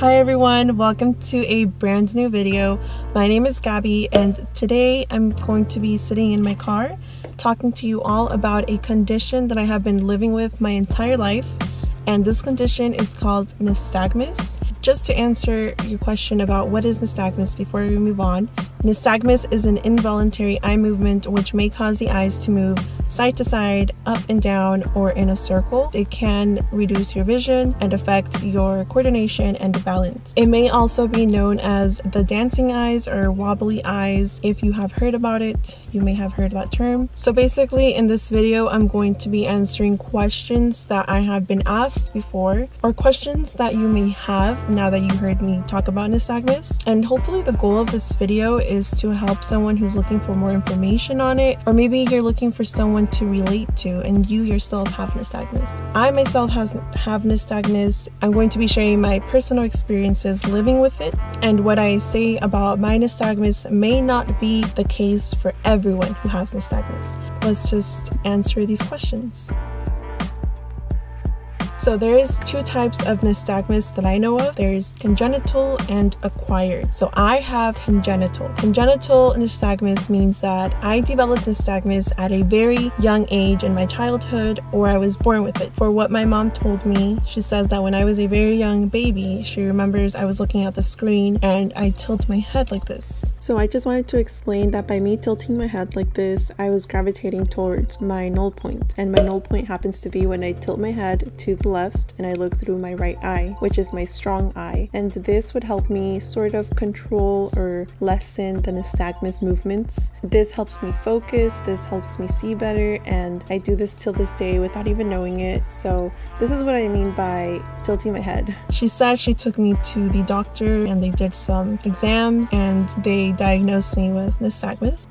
Hi everyone, welcome to a brand new video. My name is Gabby and today I'm going to be sitting in my car talking to you all about a condition that I have been living with my entire life, and this condition is called nystagmus. Just to answer your question about what is nystagmus before we move on, nystagmus is an involuntary eye movement which may cause the eyes to move side to side, up and down, or in a circle. It can reduce your vision and affect your coordination and balance. It may also be known as the dancing eyes or wobbly eyes. If you have heard about it, you may have heard that term. So basically in this video, I'm going to be answering questions that I have been asked before, or questions that you may have now that you heard me talk about nystagmus. And hopefully the goal of this video is to help someone who's looking for more information on it, or maybe you're looking for someone to relate to and you yourself have nystagmus. I myself have nystagmus. I'm going to be sharing my personal experiences living with it, and what I say about my nystagmus may not be the case for everyone who has nystagmus. Let's just answer these questions. So there is two types of nystagmus that I know of. There's congenital and acquired. So I have congenital. Congenital nystagmus means that I developed nystagmus at a very young age in my childhood, or I was born with it. For what my mom told me, she says that when I was a very young baby, she remembers I was looking at the screen and I tilt my head like this. So I just wanted to explain that by me tilting my head like this, I was gravitating towards my null point. And my null point happens to be when I tilt my head to the left and I look through my right eye, which is my strong eye, and this would help me sort of control or lessen the nystagmus movements. This helps me focus, this helps me see better, and I do this till this day without even knowing it. So this is what I mean by tilting my head. She said she took me to the doctor and they did some exams and they diagnosed me with nystagmus.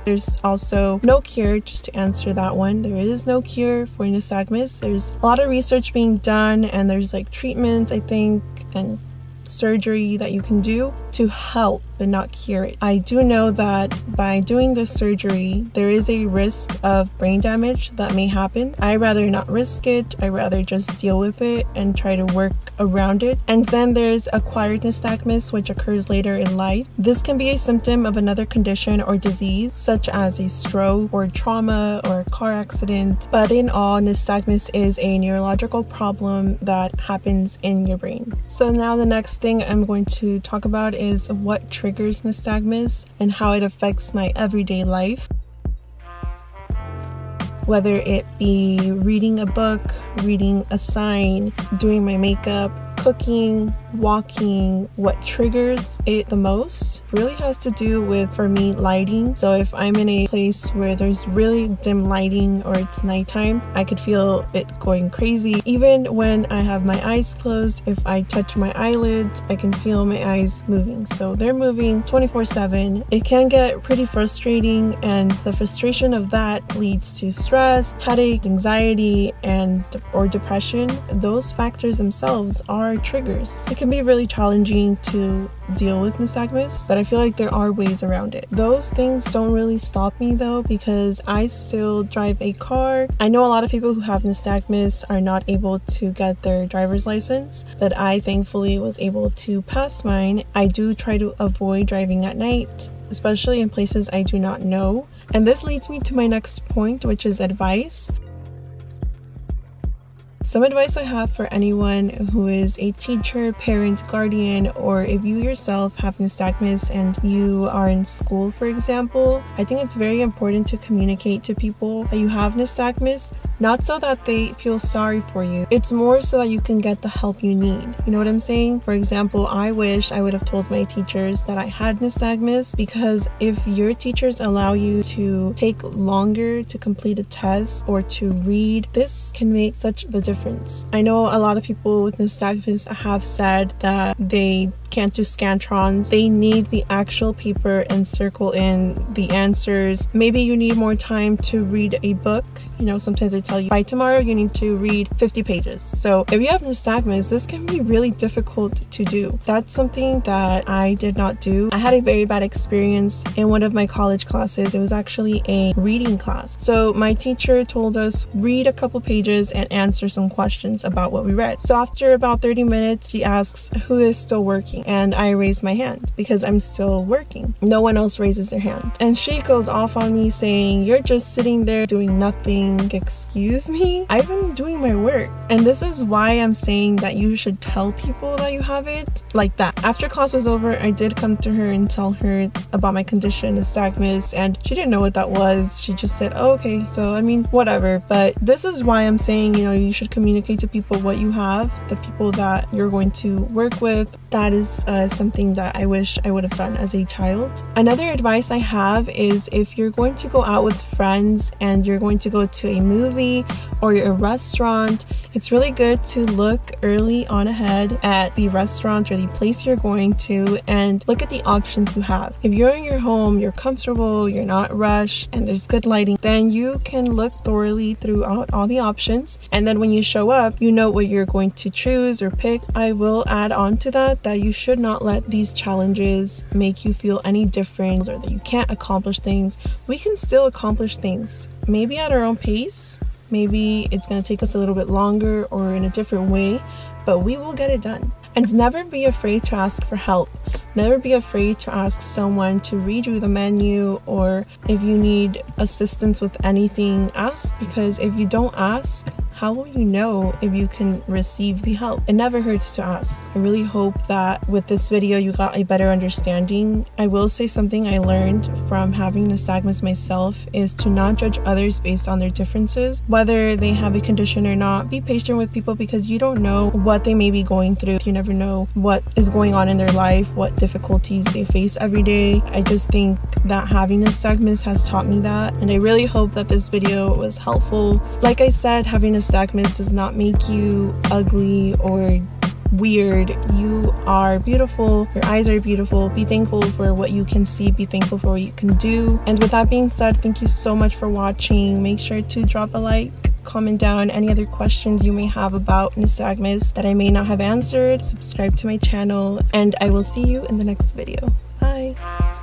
There's also no cure, just to answer that one. There is no cure for nystagmus. There's a lot of research being done and there's like treatments, I think, and surgery that you can do to help but not cure it. I do know that by doing this surgery, there is a risk of brain damage that may happen. I'd rather not risk it. I'd rather just deal with it and try to work around it. And then there's acquired nystagmus, which occurs later in life. This can be a symptom of another condition or disease, such as a stroke or trauma or a car accident. But in all, nystagmus is a neurological problem that happens in your brain. So now the next thing I'm going to talk about is what triggers nystagmus and how it affects my everyday life. Whether it be reading a book, reading a sign, doing my makeup, cooking, walking, what triggers it the most really has to do with, for me, lighting. So if I'm in a place where there's really dim lighting or it's nighttime, I could feel it going crazy. Even when I have my eyes closed, if I touch my eyelids, I can feel my eyes moving. So they're moving 24/7. It can get pretty frustrating, and the frustration of that leads to stress, headache, anxiety, or depression. Those factors themselves are triggers. It can be really challenging to deal with nystagmus, but I feel like there are ways around it. Those things don't really stop me though, because I still drive a car. I know a lot of people who have nystagmus are not able to get their driver's license, but I thankfully was able to pass mine. I do try to avoid driving at night, especially in places I do not know. And this leads me to my next point, which is advice. Some advice I have for anyone who is a teacher, parent, guardian, or if you yourself have nystagmus and you are in school, for example, I think it's very important to communicate to people that you have nystagmus, not so that they feel sorry for you. It's more so that you can get the help you need. You know what I'm saying? For example, I wish I would have told my teachers that I had nystagmus, because if your teachers allow you to take longer to complete a test or to read, this can make such the difference. I know a lot of people with nystagmus have said that they can't do scantrons. They need the actual paper and circle in the answers. Maybe you need more time to read a book. You know, sometimes they tell you by tomorrow you need to read 50 pages. So if you have nystagmus, this can be really difficult to do. That's something that I did not do. I had a very bad experience in one of my college classes. It was actually a reading class. So my teacher told us read a couple pages and answer some questions about what we read. So after about 30 minutes, she asks who is still working, and I raise my hand because I'm still working. No one else raises their hand, and she goes off on me saying, you're just sitting there doing nothing. Excuse me? I've been doing my work. And this is why I'm saying that you should tell people that you have it like that. After class was over, I did come to her and tell her about my condition, nystagmus, and she didn't know what that was. She just said, oh, okay. So I mean, whatever. But this is why I'm saying, you know, you should communicate to people what you have, the people that you're going to work with. That is something that I wish I would have done as a child. Another advice I have is if you're going to go out with friends and you're going to go to a movie or a restaurant, it's really good to look early on ahead at the restaurant or the place you're going to and look at the options you have. If you're in your home, you're comfortable, you're not rushed, and there's good lighting, then you can look thoroughly throughout all the options, and then when you show up, you know what you're going to choose or pick. I will add on to that you should not let these challenges make you feel any different or that you can't accomplish things. We can still accomplish things, maybe at our own pace. Maybe it's going to take us a little bit longer or in a different way, but we will get it done. And never be afraid to ask for help. Never be afraid to ask someone to read you the menu, or if you need assistance with anything, ask, because if you don't ask, how will you know if you can receive the help? It never hurts to ask. I really hope that with this video you got a better understanding. I will say something I learned from having nystagmus myself is to not judge others based on their differences, whether they have a condition or not. Be patient with people because you don't know what they may be going through. You never know what is going on in their life, what difficulties they face every day. I just think that having nystagmus has taught me that, and I really hope that this video was helpful. Like I said, having nystagmus does not make you ugly or weird. You are beautiful. Your eyes are beautiful. Be thankful for what you can see. Be thankful for what you can do. And with that being said, thank you so much for watching. Make sure to drop a like, comment down any other questions you may have about nystagmus that I may not have answered. Subscribe to my channel, and I will see you in the next video. Bye.